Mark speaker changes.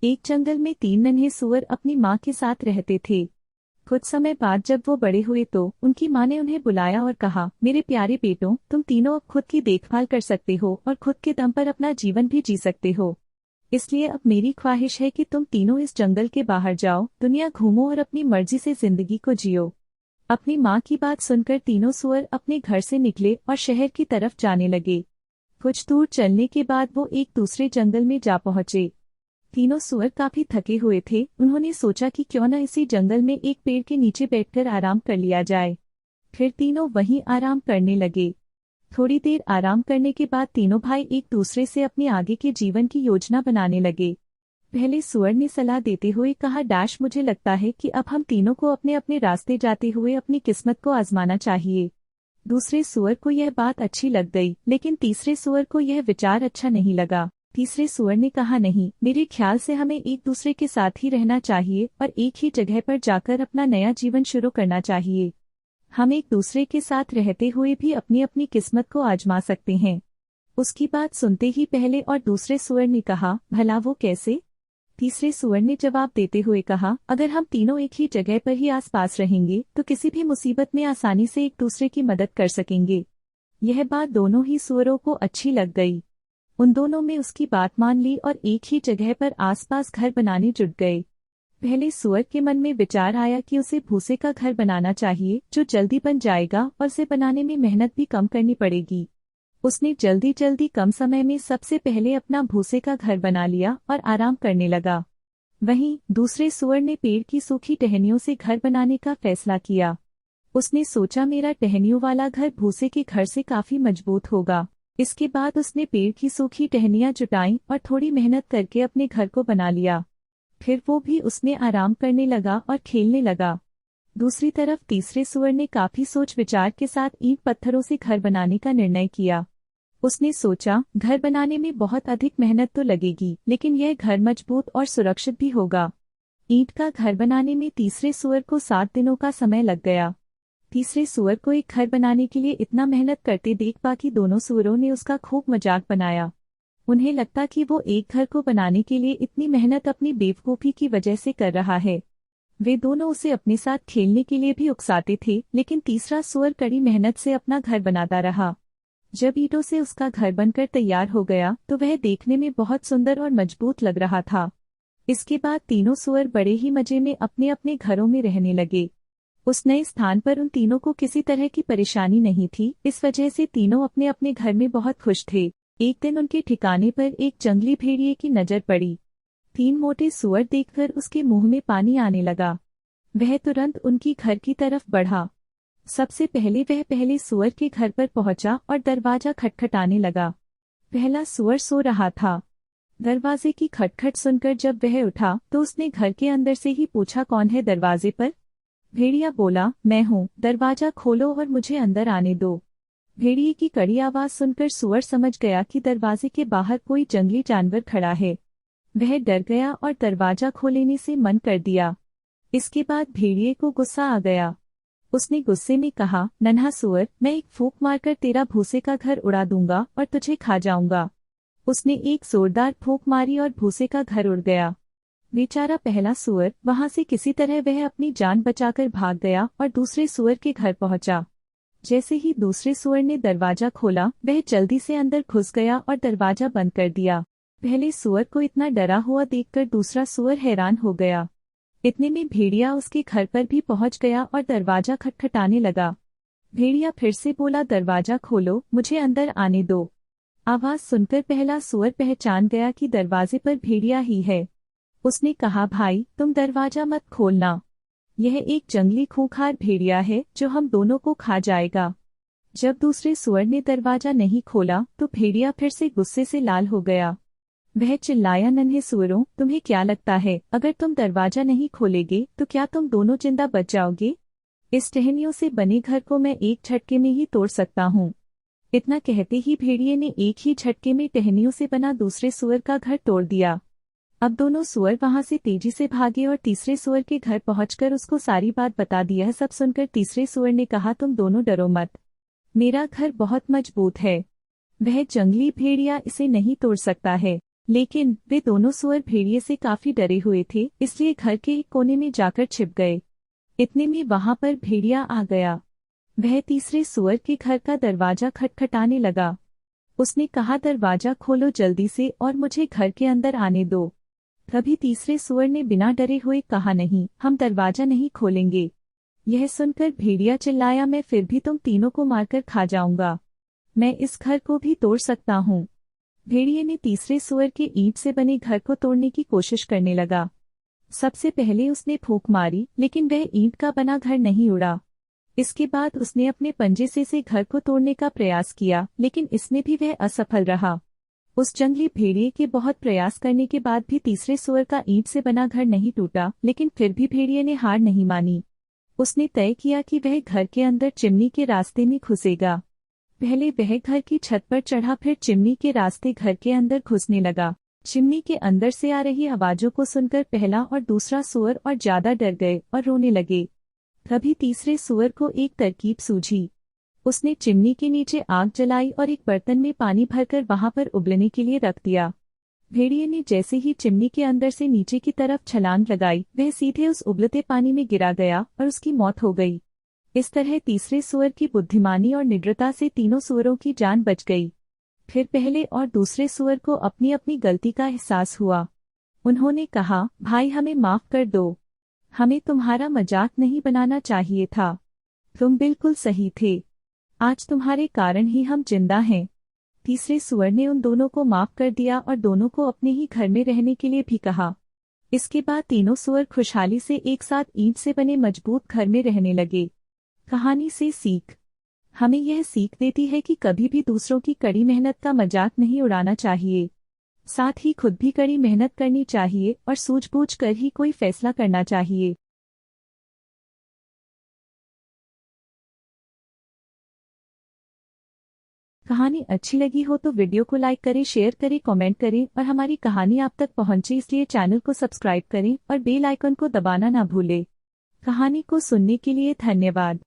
Speaker 1: एक जंगल में 3 नन्हे सूअर अपनी माँ के साथ रहते थे। कुछ समय बाद जब वो बड़े हुए तो उनकी माँ ने उन्हें बुलाया और कहा, मेरे प्यारे बेटों, तुम तीनों अब खुद की देखभाल कर सकते हो और खुद के दम पर अपना जीवन भी जी सकते हो। इसलिए अब मेरी ख्वाहिश है कि तुम तीनों इस जंगल के बाहर जाओ, दुनिया घूमो और अपनी मर्जी से जिंदगी को जियो। अपनी माँ की बात सुनकर तीनों सूअर अपने घर से निकले और शहर की तरफ जाने लगे। कुछ दूर चलने के बाद वो एक दूसरे जंगल में जा पहुंचे। तीनों सूअर काफी थके हुए थे। उन्होंने सोचा कि क्यों न इसी जंगल में एक पेड़ के नीचे बैठकर आराम कर लिया जाए। फिर तीनों वहीं आराम करने लगे। थोड़ी देर आराम करने के बाद तीनों भाई एक दूसरे से अपने आगे के जीवन की योजना बनाने लगे। पहले सूअर ने सलाह देते हुए कहा, मुझे लगता है कि अब हम तीनों को अपने अपने रास्ते जाते हुए अपनी किस्मत को आजमाना चाहिए। दूसरे सूअर को यह बात अच्छी लग गई, लेकिन तीसरे सूअर को यह विचार अच्छा नहीं लगा। तीसरे सूअर ने कहा, नहीं, मेरे ख्याल से हमें एक दूसरे के साथ ही रहना चाहिए और एक ही जगह पर जाकर अपना नया जीवन शुरू करना चाहिए। हम एक दूसरे के साथ रहते हुए भी अपनी अपनी किस्मत को आजमा सकते हैं। उसकी बात सुनते ही पहले और दूसरे सूअर ने कहा, भला वो कैसे? तीसरे सूअर ने जवाब देते हुए कहा, अगर हम तीनों एक ही जगह पर ही आसपास रहेंगे तो किसी भी मुसीबत में आसानी से एक दूसरे की मदद कर सकेंगे। यह बात दोनों ही सूअरों को अच्छी लग गई। उन दोनों में उसकी बात मान ली और एक ही जगह पर आसपास घर बनाने जुट गए। पहले सूअर के मन में विचार आया कि उसे भूसे का घर बनाना चाहिए, जो जल्दी बन जाएगा और उसे बनाने में मेहनत भी कम करनी पड़ेगी। उसने जल्दी जल्दी कम समय में सबसे पहले अपना भूसे का घर बना लिया और आराम करने लगा। वहीं दूसरे सूअर ने पेड़ की सूखी टहनियों से घर बनाने का फैसला किया। उसने सोचा, मेरा टहनियों वाला घर भूसे के घर से काफी मजबूत होगा। इसके बाद उसने पेड़ की सूखी टहनियां जुटाईं और थोड़ी मेहनत करके अपने घर को बना लिया। फिर वो भी उसमें आराम करने लगा और खेलने लगा। दूसरी तरफ तीसरे सूअर ने काफी सोच विचार के साथ ईंट पत्थरों से घर बनाने का निर्णय किया। उसने सोचा, घर बनाने में बहुत अधिक मेहनत तो लगेगी, लेकिन यह घर मजबूत और सुरक्षित भी होगा। ईंट का घर बनाने में तीसरे सूअर को 7 दिनों का समय लग गया। तीसरे सूअर को एक घर बनाने के लिए इतना मेहनत करते देख बाकी दोनों सूअरों ने उसका खूब मजाक बनाया। उन्हें लगता कि वो एक घर को बनाने के लिए इतनी मेहनत अपनी बेवकूफी की वजह से कर रहा है। वे दोनों उसे अपने साथ खेलने के लिए भी उकसाते थे, लेकिन तीसरा सूअर कड़ी मेहनत से अपना घर बनाता रहा। जब ईंटों से उसका घर बनकर तैयार हो गया तो वह देखने में बहुत सुंदर और मजबूत लग रहा था। इसके बाद तीनों सूअर बड़े ही मजे में अपने अपने घरों में रहने लगे। उस नए स्थान पर उन तीनों को किसी तरह की परेशानी नहीं थी, इस वजह से तीनों अपने अपने घर में बहुत खुश थे। एक दिन उनके ठिकाने पर एक जंगली भेड़िए की नजर पड़ी। 3 मोटे सूअर देखकर उसके मुंह में पानी आने लगा। वह तुरंत उनकी घर की तरफ बढ़ा। सबसे पहले वह पहले सूअर के घर पर पहुंचा और दरवाजा खटखटाने लगा। पहला सूअर सो रहा था। दरवाजे की खटखट सुनकर जब वह उठा तो उसने घर के अंदर से ही पूछा, कौन है दरवाजे पर? भेड़िया बोला, मैं हूँ, दरवाजा खोलो और मुझे अंदर आने दो। भेड़िए की कड़ी आवाज सुनकर सूअर समझ गया कि दरवाजे के बाहर कोई जंगली जानवर खड़ा है। वह डर गया और दरवाजा खोलने से मन कर दिया। इसके बाद भेड़िए को गुस्सा आ गया। उसने गुस्से में कहा, नन्हा सूअर, मैं एक फूंक मारकर तेरा भूसे का घर उड़ा दूंगा और तुझे खा जाऊंगा। उसने एक जोरदार फूंक मारी और भूसे का घर उड़ गया। बेचारा पहला सूअर वहां से किसी तरह वह अपनी जान बचाकर भाग गया और दूसरे सूअर के घर पहुंचा। जैसे ही दूसरे सूअर ने दरवाजा खोला, वह जल्दी से अंदर घुस गया और दरवाजा बंद कर दिया। पहले सूअर को इतना डरा हुआ देखकर दूसरा सूअर हैरान हो गया। इतने में भेड़िया उसके घर पर भी पहुंच गया और दरवाजा खटखटाने लगा। भेड़िया फिर से बोला, दरवाजा खोलो, मुझे अंदर आने दो। आवाज सुनकर पहला सूअर पहचान गया कि दरवाजे पर भेड़िया ही है। उसने कहा, भाई, तुम दरवाजा मत खोलना। यह एक जंगली खूंखार भेड़िया है जो हम दोनों को खा जाएगा। जब दूसरे सूअर ने दरवाजा नहीं खोला तो भेड़िया फिर से गुस्से से लाल हो गया। वह चिल्लाया, नन्हे सूअरों, तुम्हें क्या लगता है, अगर तुम दरवाजा नहीं खोलेगे तो क्या तुम दोनों जिंदा बच जाओगे? इस टहनियों से बने घर को मैं एक झटके में ही तोड़ सकता हूँ। इतना कहते ही भेड़िए ने एक ही झटके में टहनियों से बना दूसरे सूअर का घर तोड़ दिया। अब दोनों सूअर वहां से तेजी से भागे और तीसरे सूअर के घर पहुंचकर उसको सारी बात बता दी। यह सब सुनकर तीसरे सूअर ने कहा, तुम दोनों डरो मत, मेरा घर बहुत मजबूत है। वह जंगली भेड़िया इसे नहीं तोड़ सकता है। लेकिन वे दोनों सुअर भेड़िए से काफी डरे हुए थे, इसलिए घर के एक कोने में जाकर छिप गए। इतने में वहां पर भेड़िया आ गया। वह तीसरे सुअर के घर का दरवाजा खटखटाने लगा। उसने कहा, दरवाजा खोलो जल्दी से और मुझे घर के अंदर आने दो। तभी तीसरे सुअर ने बिना डरे हुए कहा, नहीं, हम दरवाजा नहीं खोलेंगे। यह सुनकर भेड़िया चिल्लाया, मैं फिर भी तुम तीनों को मारकर खा जाऊंगा। मैं इस घर को भी तोड़ सकता हूँ। भेड़िए ने तीसरे सुअर के ईंट से बने घर को तोड़ने की कोशिश करने लगा। सबसे पहले उसने फूंक मारी, लेकिन वह ईंट का बना घर नहीं उड़ा। इसके बाद उसने अपने पंजे से घर को तोड़ने का प्रयास किया, लेकिन इसमें भी वह असफल रहा। उस जंगली भेड़िए के बहुत प्रयास करने के बाद भी तीसरे सुअर का ईंट से बना घर नहीं टूटा, लेकिन फिर भी भेड़िए ने हार नहीं मानी। उसने तय किया कि वह घर के अंदर चिमनी के रास्ते में घुसेगा। पहले वह घर की छत पर चढ़ा, फिर चिमनी के रास्ते घर के अंदर घुसने लगा। चिमनी के अंदर से आ रही आवाजों को सुनकर पहला और दूसरा सुअर और ज्यादा डर गए और रोने लगे। तभी तीसरे सुअर को एक तरकीब सूझी। उसने चिमनी के नीचे आग जलाई और एक बर्तन में पानी भरकर वहां पर उबलने के लिए रख दिया। भेड़िए ने जैसे ही चिमनी के अंदर से नीचे की तरफ छलांग लगाई, वह सीधे उस उबलते पानी में गिरा गया और उसकी मौत हो गई। इस तरह तीसरे सुअर की बुद्धिमानी और निडरता से तीनों सुअरों की जान बच गई। फिर पहले और दूसरे सुअर को अपनी अपनी गलती का एहसास हुआ। उन्होंने कहा, भाई हमें माफ कर दो, हमें तुम्हारा मजाक नहीं बनाना चाहिए था। तुम बिल्कुल सही थे, आज तुम्हारे कारण ही हम जिंदा हैं। तीसरे सुअर ने उन दोनों को माफ कर दिया और दोनों को अपने ही घर में रहने के लिए भी कहा। इसके बाद तीनों सुअर खुशहाली से एक साथ ईंट से बने मजबूत घर में रहने लगे। कहानी से सीख हमें यह सीख देती है कि कभी भी दूसरों की कड़ी मेहनत का मजाक नहीं उड़ाना चाहिए। साथ ही खुद भी कड़ी मेहनत करनी चाहिए और सूझबूझ कर ही कोई फैसला करना चाहिए। कहानी अच्छी लगी हो तो वीडियो को लाइक करें, शेयर करें, कमेंट करें और हमारी कहानी आप तक पहुंचे इसलिए चैनल को सब्सक्राइब करें और बेल आइकन को दबाना ना भूलें। कहानी को सुनने के लिए धन्यवाद।